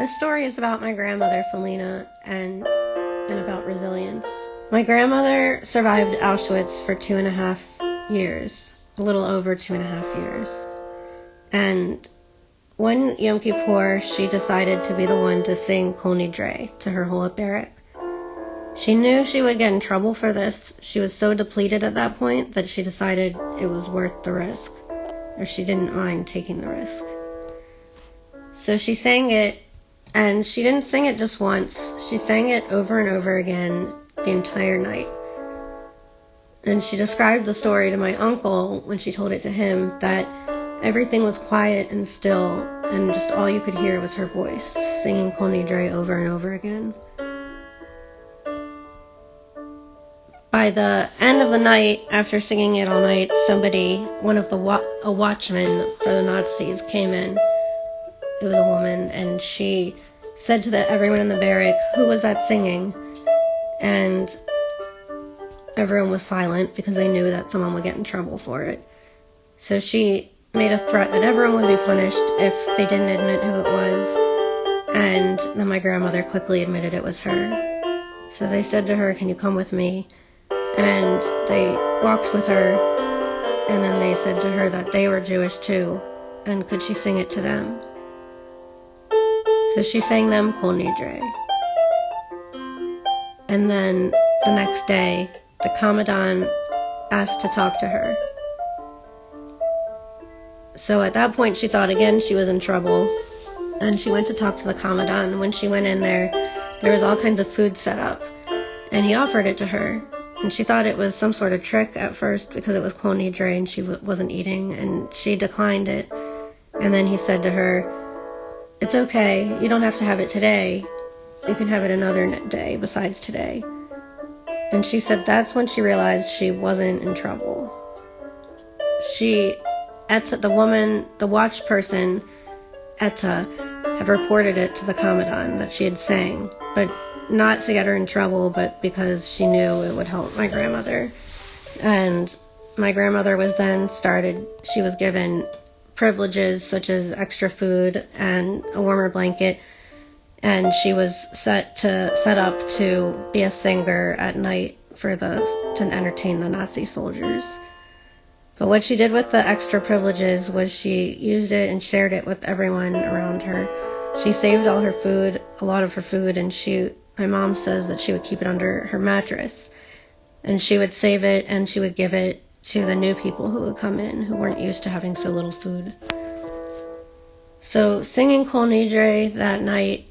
This story is about my grandmother, Felina, and about resilience. My grandmother survived Auschwitz for 2.5 years, a little over 2.5 years. And one Yom Kippur, she decided to be the one to sing Kol Nidre to her whole barrack. She knew she would get in trouble for this. She was so depleted at that point that she decided it was worth the risk, or she didn't mind taking the risk. So she sang it, and she didn't sing it just once. She sang it over and over again the entire night. And she described the story to my uncle when she told it to him, that everything was quiet and still, and just all you could hear was her voice, singing Kol Nidre over and over again. By the end of the night, after singing it all night, a watchman for the Nazis came in. It was a woman, and she said to everyone in the barrack, "Who was that singing?" And everyone was silent because they knew that someone would get in trouble for it. So she made a threat that everyone would be punished if they didn't admit who it was. And then my grandmother quickly admitted it was her. So they said to her, "Can you come with me?" And they walked with her, and then they said to her that they were Jewish too, and could she sing it to them? So she sang them Kol Nidre. And then the next day, the Commandant asked to talk to her. So at that point, she thought again she was in trouble, and she went to talk to the Commandant. And when she went in there was all kinds of food set up, and he offered it to her. And she thought it was some sort of trick at first because it was Kol Nidre and she wasn't eating, and she declined it. And then he said to her, "It's okay, you don't have to have it today. You can have it another day besides today." And she said that's when she realized she wasn't in trouble. The watch person, Etta, had reported it to the Commandant that she had sang, but not to get her in trouble, but because she knew it would help my grandmother. And my grandmother was given privileges such as extra food and a warmer blanket, and she was set up to be a singer at night to entertain the Nazi soldiers. But what she did with the extra privileges was she used it and shared it with everyone around her. She saved all her food, a lot of her food, and my mom says that she would keep it under her mattress. And she would save it and she would give it to the new people who would come in, who weren't used to having so little food. So singing Kol Nidre that night,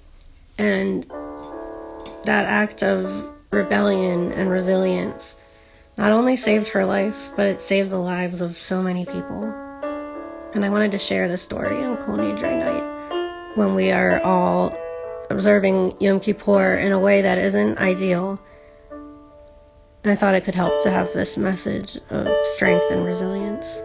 and that act of rebellion and resilience, not only saved her life, but it saved the lives of so many people. And I wanted to share this story on Kol Nidre night, when we are all observing Yom Kippur in a way that isn't ideal. And I thought it could help to have this message of strength and resilience.